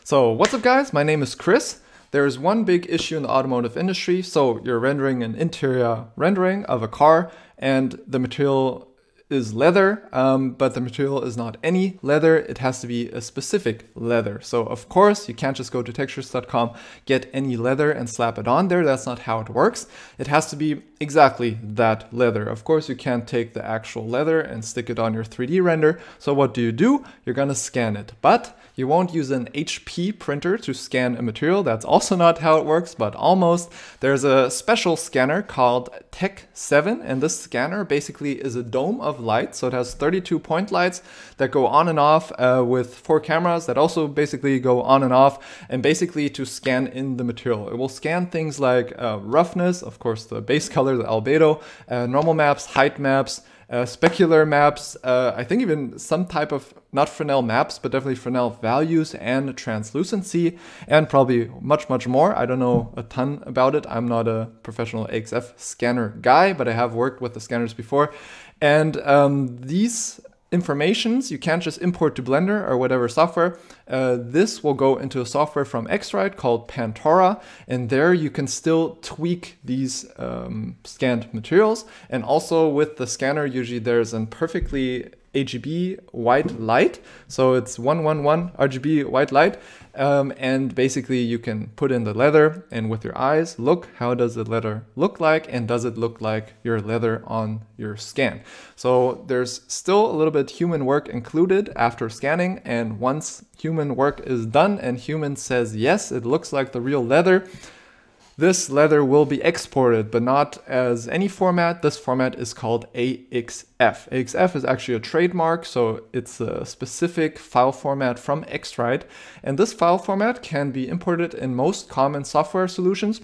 So what's up guys, my name is Chris. There's one big issue in the automotive industry. So you're rendering an interior rendering of a car and the material is leather, but the material is not any leather. It has to be a specific leather. So of course you can't just go to textures.com, get any leather and slap it on there. That's not how it works. It has to be exactly that leather. Of course you can't take the actual leather and stick it on your 3D render. So what do? You're gonna scan it, but you won't use an HP printer to scan a material. That's also not how it works, but almost. There's a special scanner called TAC7, and this scanner basically is a dome of light. So it has 32 point lights that go on and off with 4 cameras that also basically go on and off, and basically to scan in the material. It will scan things like roughness, of course the base color, the albedo, normal maps, height maps, specular maps, I think even some type of, not Fresnel maps, but definitely Fresnel values and translucency, and probably much more. I don't know a ton about it. I'm not a professional AXF scanner guy, but I have worked with the scanners before. And these informations you can't just import to Blender or whatever software. This will go into a software from XRITE called Pantora, and there you can still tweak these scanned materials. And also with the scanner, usually there's a perfectly RGB white light, so it's 111 RGB white light, and basically you can put in the leather and with your eyes look, how does the leather look like, and does it look like your leather on your scan. So there's still a little bit human work included after scanning, and once human work is done and human says yes, it looks like the real leather, this leather will be exported, but not as any format. This format is called AXF. AXF is actually a trademark, so it's a specific file format from XRITE. And this file format can be imported in most common software solutions.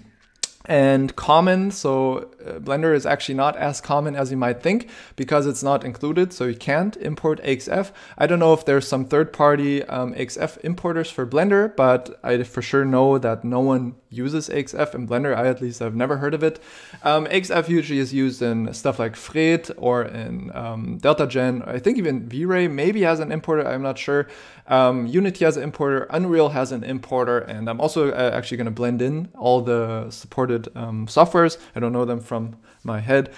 And common, so Blender is actually not as common as you might think because it's not included, so you can't import AXF. I don't know if there's some third-party AXF importers for Blender, but I for sure know that no one uses AXF in Blender. I at least have never heard of it. AXF usually is used in stuff like XRITE or in DeltaGen. I think even V-Ray maybe has an importer, I'm not sure. Unity has an importer, Unreal has an importer, and I'm also actually going to blend in all the supported softwares. I don't know them from my head.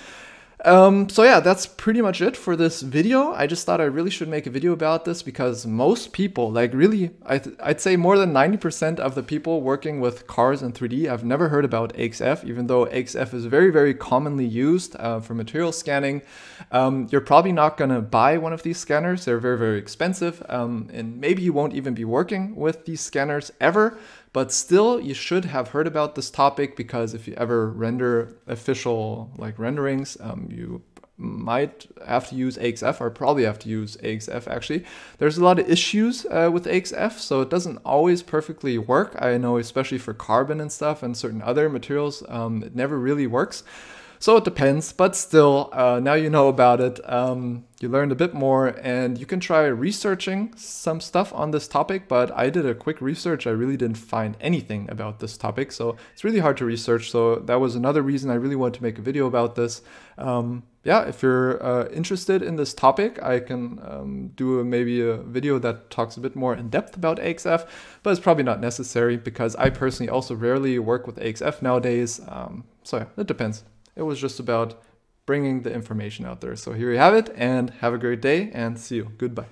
So yeah, that's pretty much it for this video. I just thought I really should make a video about this because most people, like really, I'd say more than 90% of the people working with cars in 3D have never heard about AXF, even though AXF is very commonly used for material scanning. You're probably not going to buy one of these scanners. They're very expensive, and maybe you won't even be working with these scanners ever. But still, you should have heard about this topic because if you ever render official like renderings, you might have to use AXF, or probably have to use AXF actually. There's a lot of issues with AXF, so it doesn't always perfectly work. I know especially for carbon and stuff and certain other materials, it never really works. So it depends, but still, now you know about it, you learned a bit more, and you can try researching some stuff on this topic, but I did a quick research. I really didn't find anything about this topic, so it's really hard to research. So that was another reason I really wanted to make a video about this. Yeah, if you're interested in this topic, I can do maybe a video that talks a bit more in depth about AXF, but it's probably not necessary because I personally also rarely work with AXF nowadays. So yeah, it depends. It was just about bringing the information out there. So here you have it, and have a great day, and see you. Goodbye.